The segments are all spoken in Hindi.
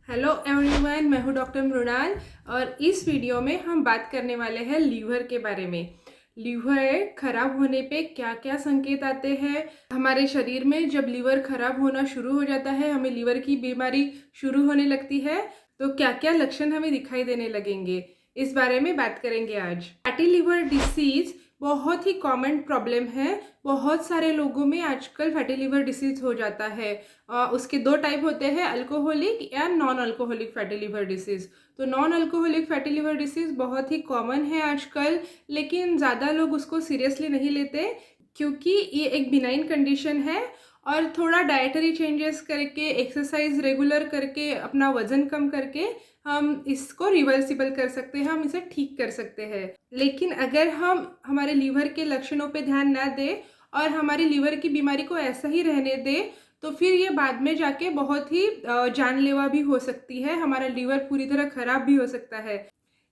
हेलो एवरीवन, मैं हूँ डॉक्टर मृणाल और इस वीडियो में हम बात करने वाले हैं लीवर के बारे में। लीवर खराब होने पे क्या क्या संकेत आते हैं हमारे शरीर में। जब लीवर खराब होना शुरू हो जाता है, हमें लीवर की बीमारी शुरू होने लगती है, तो क्या क्या लक्षण हमें दिखाई देने लगेंगे, इस बारे में बात करेंगे आज। फैटी लीवर डिसीज बहुत ही कॉमन प्रॉब्लम है। बहुत सारे लोगों में आजकल फैटी लीवर डिसीज हो जाता है। उसके दो टाइप होते हैं, अल्कोहलिक या non alcoholic fatty liver disease. तो non alcoholic fatty liver disease बहुत ही कॉमन है आजकल, लेकिन ज़्यादा लोग उसको सीरियसली नहीं लेते क्योंकि ये एक बिनाइन कंडीशन है और थोड़ा डाइटरी चेंजेस करके, एक्सरसाइज रेगुलर करके, अपना वजन कम करके हम इसको रिवर्सिबल कर सकते हैं, हम इसे ठीक कर सकते हैं। लेकिन अगर हम हमारे लीवर के लक्षणों पे ध्यान ना दें और हमारी लीवर की बीमारी को ऐसा ही रहने दें, तो फिर ये बाद में जाके बहुत ही जानलेवा भी हो सकती है। हमारा लीवर पूरी तरह खराब भी हो सकता है।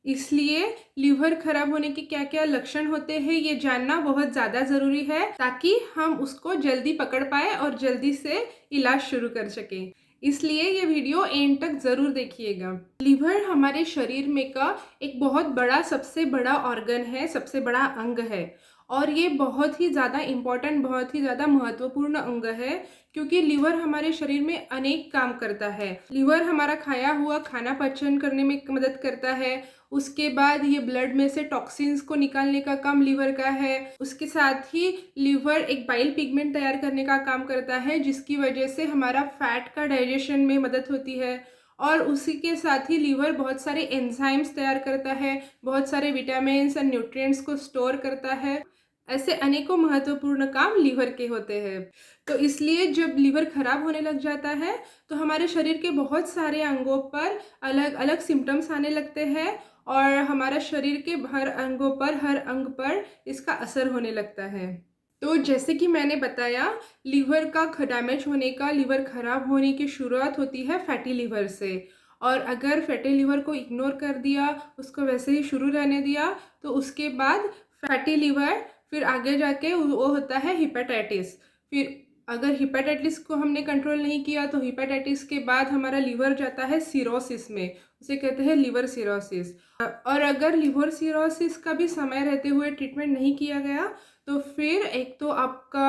इसलिए लीवर खराब होने के क्या क्या लक्षण होते हैं ये जानना बहुत ज़्यादा ज़रूरी है, ताकि हम उसको जल्दी पकड़ पाए और जल्दी से इलाज शुरू कर सकें। इसलिए ये वीडियो एंड तक ज़रूर देखिएगा। लीवर हमारे शरीर में का एक बहुत बड़ा, सबसे बड़ा ऑर्गन है, सबसे बड़ा अंग है और ये बहुत ही ज़्यादा इम्पॉर्टेंट, बहुत ही ज़्यादा महत्वपूर्ण अंग है, क्योंकि लीवर हमारे शरीर में अनेक काम करता है। लीवर हमारा खाया हुआ खाना पाचन करने में मदद करता है। उसके बाद ये ब्लड में से टॉक्सिन्स को निकालने का काम लीवर का है। उसके साथ ही लीवर एक बाइल पिगमेंट तैयार करने का काम करता है, जिसकी वजह से हमारा फैट का डाइजेशन में मदद होती है। और उसी के साथ ही लीवर बहुत सारे एंजाइम्स तैयार करता है, बहुत सारे विटामिन्स और न्यूट्रिएंट्स को स्टोर करता है। ऐसे अनेकों महत्वपूर्ण काम लीवर के होते हैं। तो इसलिए जब लीवर खराब होने लग जाता है तो हमारे शरीर के बहुत सारे अंगों पर अलग अलग सिम्टम्स आने लगते हैं और हमारा शरीर के हर अंगों पर, हर अंग पर इसका असर होने लगता है। तो जैसे कि मैंने बताया, लीवर का डैमेज होने का, लीवर खराब होने की शुरुआत होती है फैटी लीवर से। और अगर फैटी लीवर को इग्नोर कर दिया, उसको वैसे ही शुरू रहने दिया, तो उसके बाद फैटी लीवर, फिर आगे जाके वो होता है हिपेटाइटिस। फिर अगर हिपेटाइटिस को हमने कंट्रोल नहीं किया तो हिपेटाइटिस के बाद हमारा लीवर जाता है सिरोसिस में, उसे कहते हैं लीवर सिरोसिस। और अगर लीवर सिरोसिस का भी समय रहते हुए ट्रीटमेंट नहीं किया गया तो फिर एक तो आपका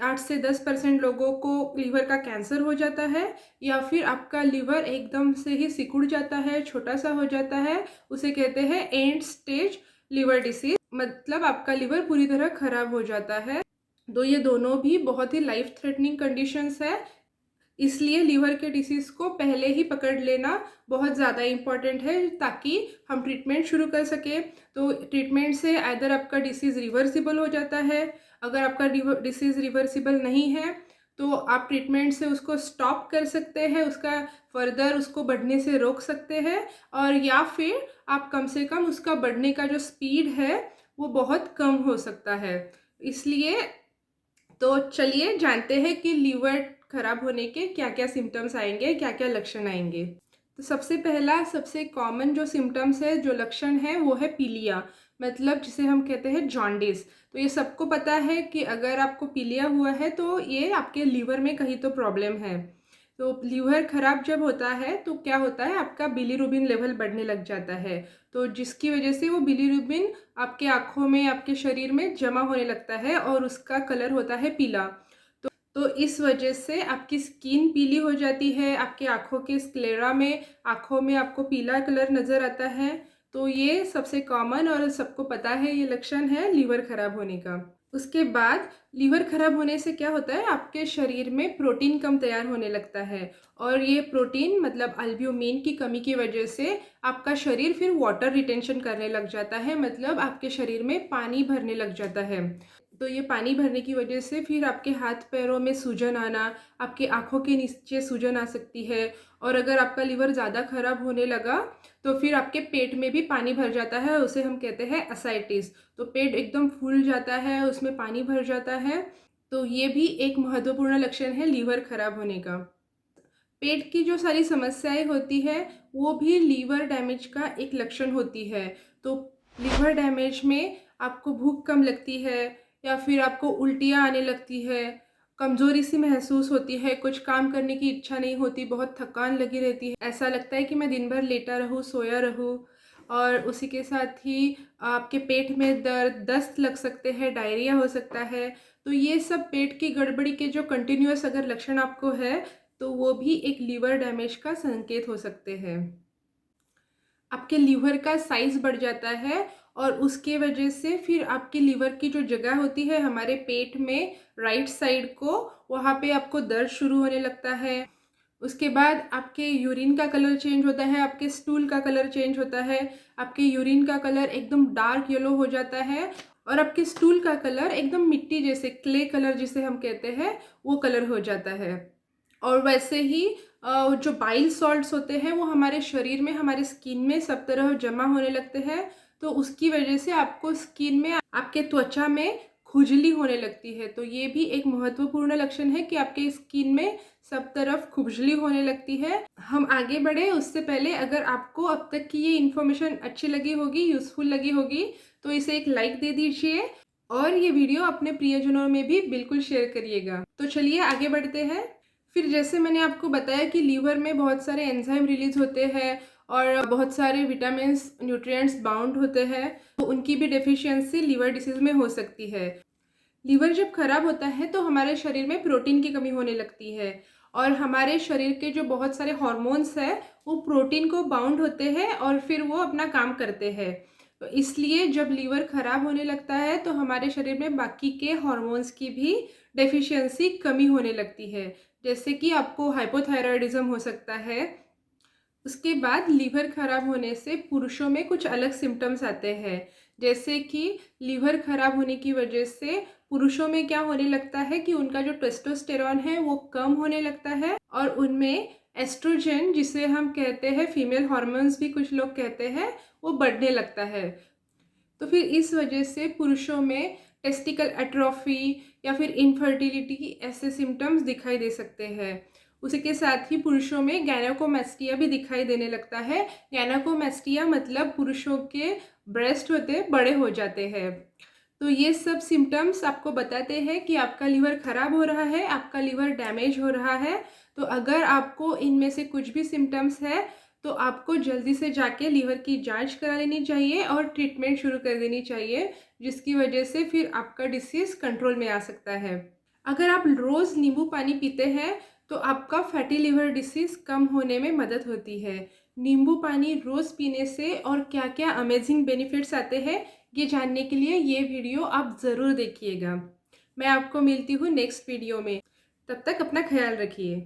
8 से 10% लोगों को लीवर का कैंसर हो जाता है, या फिर आपका लीवर एकदम से ही सिकुड़ जाता है, छोटा सा हो जाता है। उसे कहते हैं एंड स्टेज लीवर डिसीज, मतलब आपका लीवर पूरी तरह खराब हो जाता है। तो ये दोनों भी बहुत ही लाइफ थ्रेटनिंग कंडीशंस है। इसलिए लीवर के डिसीज़ को पहले ही पकड़ लेना बहुत ज़्यादा इम्पॉर्टेंट है, ताकि हम ट्रीटमेंट शुरू कर सकें। तो ट्रीटमेंट से आइदर आपका डिसीज़ रिवर्सिबल हो जाता है, अगर आपका डिसीज़ रिवर्सिबल नहीं है तो आप ट्रीटमेंट से उसको स्टॉप कर सकते हैं, उसका फर्दर उसको बढ़ने से रोक सकते हैं, और या फिर आप कम से कम उसका बढ़ने का जो स्पीड है वो बहुत कम हो सकता है। इसलिए तो चलिए जानते हैं कि लीवर खराब होने के क्या क्या सिम्टम्स आएंगे, क्या क्या लक्षण आएंगे। तो सबसे पहला, सबसे कॉमन जो सिम्टम्स है, जो लक्षण है, वो है पीलिया, मतलब जिसे हम कहते हैं जॉन्डिस। तो ये सबको पता है कि अगर आपको पीलिया हुआ है तो ये आपके लीवर में कहीं तो प्रॉब्लम है। तो लीवर खराब जब होता है तो क्या होता है, आपका बिलीरुबिन लेवल बढ़ने लग जाता है, तो जिसकी वजह से वो बिलीरुबिन आपके आँखों में, आपके शरीर में जमा होने लगता है और उसका कलर होता है पीला। तो इस वजह से आपकी स्किन पीली हो जाती है, आपके आँखों के स्क्लेरा में, आँखों में आपको पीला कलर नज़र आता है। तो ये सबसे कॉमन और सबको पता है ये लक्षण है लीवर खराब होने का। उसके बाद लीवर खराब होने से क्या होता है, आपके शरीर में प्रोटीन कम तैयार होने लगता है, और ये प्रोटीन मतलब अल्ब्यूमिन की कमी की वजह से आपका शरीर फिर वाटर रिटेंशन करने लग जाता है, मतलब आपके शरीर में पानी भरने लग जाता है। तो ये पानी भरने की वजह से फिर आपके हाथ पैरों में सूजन आना, आपके आँखों के नीचे सूजन आ सकती है, और अगर आपका लीवर ज़्यादा खराब होने लगा तो फिर आपके पेट में भी पानी भर जाता है, उसे हम कहते हैं असाइटिस। तो पेट एकदम फूल जाता है, उसमें पानी भर जाता है। तो ये भी एक महत्वपूर्ण लक्षण है लीवर खराब होने का। पेट की जो सारी समस्याएं होती है वो भी लीवर डैमेज का एक लक्षण होती है। तो लीवर डैमेज में आपको भूख कम लगती है, या फिर आपको उल्टियाँ आने लगती है, कमज़ोरी सी महसूस होती है, कुछ काम करने की इच्छा नहीं होती, बहुत थकान लगी रहती है, ऐसा लगता है कि मैं दिन भर लेटा रहूँ, सोया रहूँ। और उसी के साथ ही आपके पेट में दर्द, दस्त लग सकते हैं, डायरिया हो सकता है। तो ये सब पेट की गड़बड़ी के जो कंटिन्यूअस अगर लक्षण आपको है, तो वो भी एक लीवर डैमेज का संकेत हो सकते हैं। आपके लीवर का साइज़ बढ़ जाता है और उसके वजह से फिर आपके लीवर की जो जगह होती है हमारे पेट में राइट साइड को, वहाँ पे आपको दर्द शुरू होने लगता है। उसके बाद आपके यूरिन का कलर चेंज होता है, आपके स्टूल का कलर चेंज होता है, आपके यूरिन का कलर एकदम डार्क येलो हो जाता है और आपके स्टूल का कलर एकदम मिट्टी जैसे क्ले कलर जिसे हम कहते हैं वो कलर हो जाता है। और वैसे ही जो बाइल सॉल्ट्स होते हैं वो हमारे शरीर में, हमारे स्किन में सब तरह जमा होने लगते हैं, तो उसकी वजह से आपको स्किन में, आपके त्वचा में खुजली होने लगती है। तो ये भी एक महत्वपूर्ण लक्षण है कि आपके स्किन में सब तरफ खुजली होने लगती है। हम आगे बढ़े उससे पहले अगर आपको अब तक की ये इन्फॉर्मेशन अच्छी लगी होगी, यूज़फुल लगी होगी, तो इसे एक लाइक दे दीजिए और ये वीडियो अपने प्रियजनों में भी बिल्कुल शेयर करिएगा। तो चलिए आगे बढ़ते हैं। फिर जैसे मैंने आपको बताया कि लीवर में बहुत सारे एंजाइम रिलीज होते हैं और बहुत सारे विटामिन्स, न्यूट्रिएंट्स बाउंड होते हैं, तो उनकी भी डेफिशिएंसी लीवर डिसीज़ में हो सकती है। लीवर जब खराब होता है तो हमारे शरीर में प्रोटीन की कमी होने लगती है और हमारे शरीर के जो बहुत सारे हॉर्मोन्स हैं वो प्रोटीन को बाउंड होते हैं और फिर वो अपना काम करते हैं। तो इसलिए जब लीवर खराब होने लगता है तो हमारे शरीर में बाकी के हॉर्मोन्स की भी डेफिशिएंसी कमी होने लगती है, जैसे कि आपको हाइपोथायराइडिज्म हो सकता है। उसके बाद लीवर खराब होने से पुरुषों में कुछ अलग सिम्टम्स आते हैं, जैसे कि लीवर खराब होने की वजह से पुरुषों में क्या होने लगता है कि उनका जो टेस्टोस्टेरॉन है वो कम होने लगता है और उनमें एस्ट्रोजन, जिसे हम कहते हैं फीमेल हार्मोन्स भी कुछ लोग कहते हैं, वो बढ़ने लगता है। तो फिर इस वजह से पुरुषों में टेस्टिकल एट्रोफी या फिर इनफर्टिलिटी ऐसे सिम्टम्स दिखाई दे सकते हैं। उसी के साथ ही पुरुषों में गैनाकोमेस्टिया भी दिखाई देने लगता है। गैनाकोमेस्टिया मतलब पुरुषों के ब्रेस्ट होते बड़े हो जाते हैं। तो ये सब सिम्टम्स आपको बताते हैं कि आपका लीवर खराब हो रहा है, आपका लीवर डैमेज हो रहा है। तो अगर आपको इनमें से कुछ भी सिम्टम्स है तो आपको जल्दी से जाके लीवर की जांच करा लेनी चाहिए और ट्रीटमेंट शुरू कर देनी चाहिए, जिसकी वजह से फिर आपका डिसीज़ कंट्रोल में आ सकता है। अगर आप रोज़ नींबू पानी पीते हैं तो आपका फैटी लिवर डिसीज़ कम होने में मदद होती है। नींबू पानी रोज़ पीने से और क्या क्या अमेजिंग बेनिफिट्स आते हैं, ये जानने के लिए ये वीडियो आप ज़रूर देखिएगा। मैं आपको मिलती हूँ नेक्स्ट वीडियो में। तब तक अपना ख्याल रखिए।